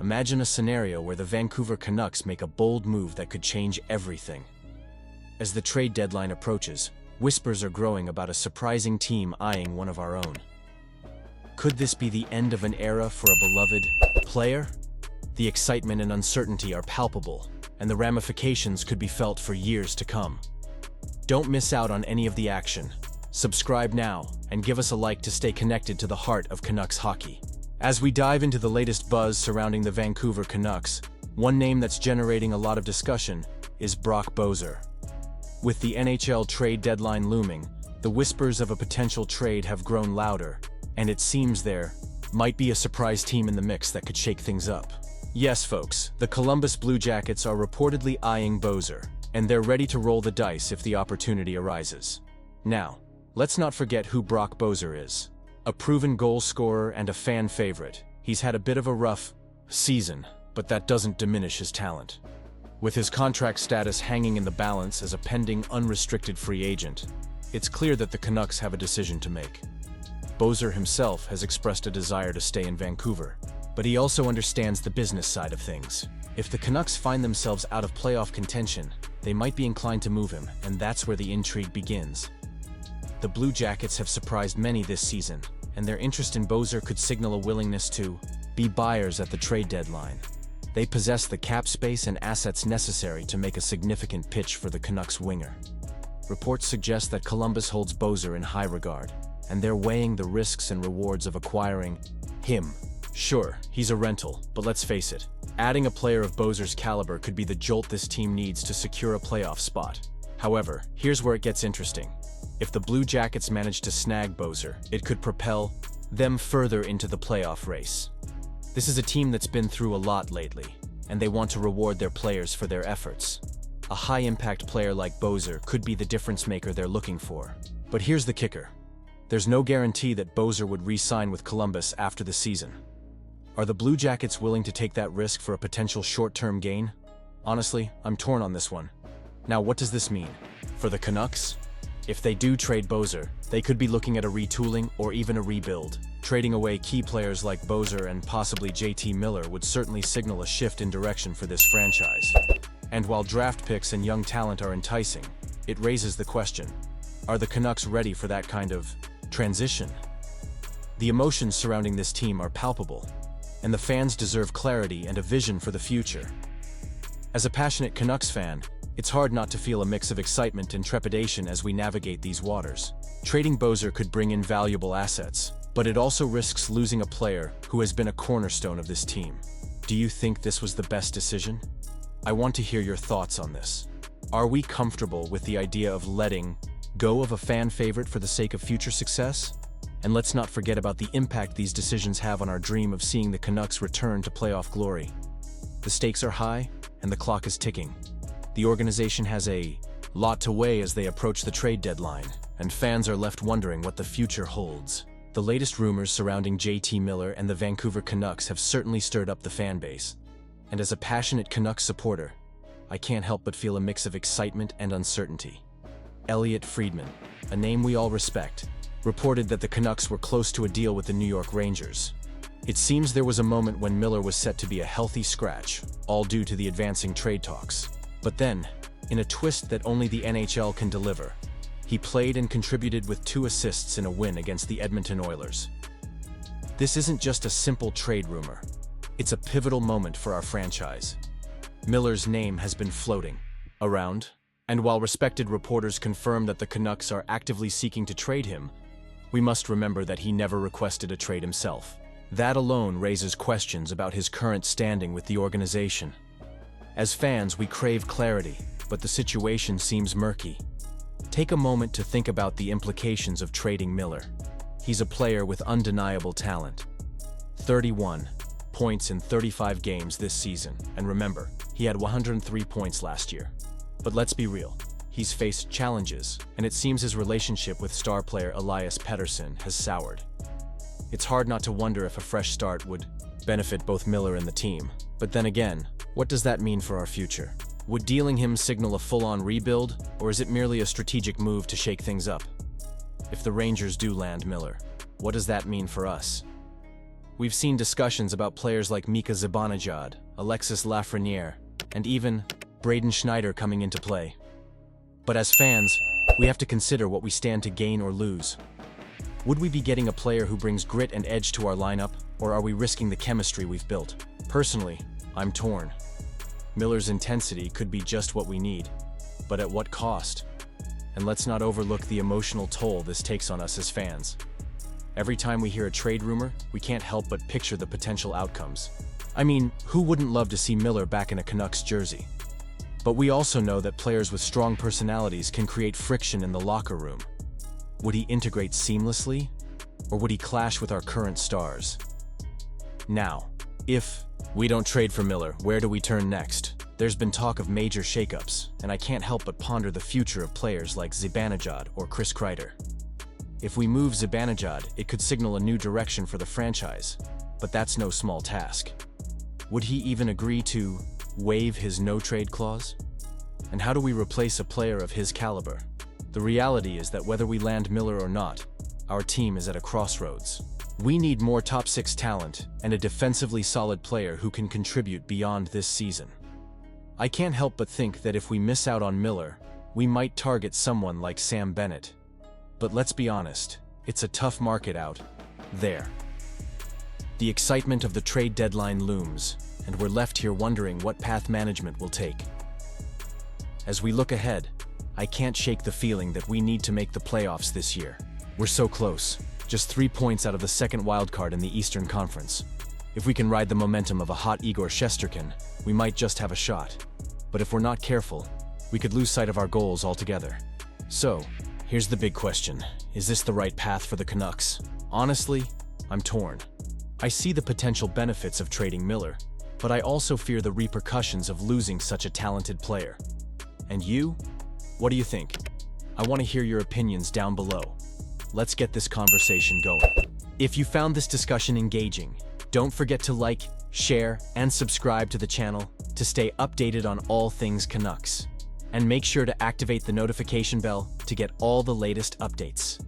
Imagine a scenario where the Vancouver Canucks make a bold move that could change everything. As the trade deadline approaches, whispers are growing about a surprising team eyeing one of our own. Could this be the end of an era for a beloved player? The excitement and uncertainty are palpable, and the ramifications could be felt for years to come. Don't miss out on any of the action. Subscribe now and give us a like to stay connected to the heart of Canucks hockey. As we dive into the latest buzz surrounding the Vancouver Canucks, one name that's generating a lot of discussion is Brock Boeser. With the NHL trade deadline looming, the whispers of a potential trade have grown louder, and it seems there might be a surprise team in the mix that could shake things up. Yes, folks, the Columbus Blue Jackets are reportedly eyeing Boeser, and they're ready to roll the dice if the opportunity arises. Now, let's not forget who Brock Boeser is. A proven goal scorer and a fan favorite, he's had a bit of a rough season, but that doesn't diminish his talent. With his contract status hanging in the balance as a pending unrestricted free agent, it's clear that the Canucks have a decision to make. Boeser himself has expressed a desire to stay in Vancouver, but he also understands the business side of things. If the Canucks find themselves out of playoff contention, they might be inclined to move him, and that's where the intrigue begins. The Blue Jackets have surprised many this season, and their interest in Boeser could signal a willingness to be buyers at the trade deadline. They possess the cap space and assets necessary to make a significant pitch for the Canucks winger. Reports suggest that Columbus holds Boeser in high regard, and they're weighing the risks and rewards of acquiring him. Sure, he's a rental, but let's face it, adding a player of Boeser's caliber could be the jolt this team needs to secure a playoff spot. However, here's where it gets interesting. If the Blue Jackets manage to snag Boeser, it could propel them further into the playoff race. This is a team that's been through a lot lately, and they want to reward their players for their efforts. A high-impact player like Boeser could be the difference maker they're looking for. But here's the kicker. There's no guarantee that Boeser would re-sign with Columbus after the season. Are the Blue Jackets willing to take that risk for a potential short-term gain? Honestly, I'm torn on this one. Now, what does this mean for the Canucks? If they do trade Boeser, they could be looking at a retooling or even a rebuild. Trading away key players like Boeser and possibly JT Miller would certainly signal a shift in direction for this franchise. And while draft picks and young talent are enticing, it raises the question, are the Canucks ready for that kind of transition? The emotions surrounding this team are palpable, and the fans deserve clarity and a vision for the future. As a passionate Canucks fan, it's hard not to feel a mix of excitement and trepidation as we navigate these waters. Trading Boeser could bring in valuable assets, but it also risks losing a player who has been a cornerstone of this team. Do you think this was the best decision? I want to hear your thoughts on this. Are we comfortable with the idea of letting go of a fan favorite for the sake of future success? And let's not forget about the impact these decisions have on our dream of seeing the Canucks return to playoff glory. The stakes are high, and the clock is ticking. The organization has a lot to weigh as they approach the trade deadline, and fans are left wondering what the future holds. The latest rumors surrounding JT Miller and the Vancouver Canucks have certainly stirred up the fan base. And as a passionate Canucks supporter, I can't help but feel a mix of excitement and uncertainty. Elliotte Friedman, a name we all respect, reported that the Canucks were close to a deal with the New York Rangers. It seems there was a moment when Miller was set to be a healthy scratch, all due to the advancing trade talks. But then, in a twist that only the NHL can deliver, he played and contributed with 2 assists in a win against the Edmonton Oilers. This isn't just a simple trade rumor. It's a pivotal moment for our franchise. Miller's name has been floating around, and while respected reporters confirm that the Canucks are actively seeking to trade him, we must remember that he never requested a trade himself. That alone raises questions about his current standing with the organization. As fans, we crave clarity, but the situation seems murky. Take a moment to think about the implications of trading Miller. He's a player with undeniable talent. 31 points in 35 games this season, and remember, he had 103 points last year. But let's be real, he's faced challenges, and it seems his relationship with star player Elias Pettersson has soured. It's hard not to wonder if a fresh start would benefit both Miller and the team. But then again, what does that mean for our future? Would dealing him signal a full-on rebuild, or is it merely a strategic move to shake things up? If the Rangers do land Miller, what does that mean for us? We've seen discussions about players like Mika Zibanejad, Alexis Lafreniere, and even Braden Schneider coming into play. But as fans, we have to consider what we stand to gain or lose. Would we be getting a player who brings grit and edge to our lineup, or are we risking the chemistry we've built? Personally, I'm torn. Miller's intensity could be just what we need, but at what cost? And let's not overlook the emotional toll this takes on us as fans. Every time we hear a trade rumor, we can't help but picture the potential outcomes. I mean, who wouldn't love to see Miller back in a Canucks jersey? But we also know that players with strong personalities can create friction in the locker room. Would he integrate seamlessly, or would he clash with our current stars? Now, if we don't trade for Miller, where do we turn next? There's been talk of major shakeups, and I can't help but ponder the future of players like Zibanejad or Chris Kreider. If we move Zibanejad, it could signal a new direction for the franchise, but that's no small task. Would he even agree to waive his no-trade clause? And how do we replace a player of his caliber? The reality is that whether we land Miller or not, our team is at a crossroads. We need more top-six talent and a defensively solid player who can contribute beyond this season. I can't help but think that if we miss out on Miller, we might target someone like Sam Bennett. But let's be honest, it's a tough market out there. The excitement of the trade deadline looms, and we're left here wondering what path management will take. As we look ahead, I can't shake the feeling that we need to make the playoffs this year. We're so close, just 3 points out of the second wildcard in the Eastern Conference. If we can ride the momentum of a hot Igor Shesterkin, we might just have a shot. But if we're not careful, we could lose sight of our goals altogether. So, here's the big question. Is this the right path for the Canucks? Honestly, I'm torn. I see the potential benefits of trading Miller, but I also fear the repercussions of losing such a talented player. And you? What do you think? I want to hear your opinions down below. Let's get this conversation going. If you found this discussion engaging, don't forget to like, share, and subscribe to the channel to stay updated on all things Canucks. And make sure to activate the notification bell to get all the latest updates.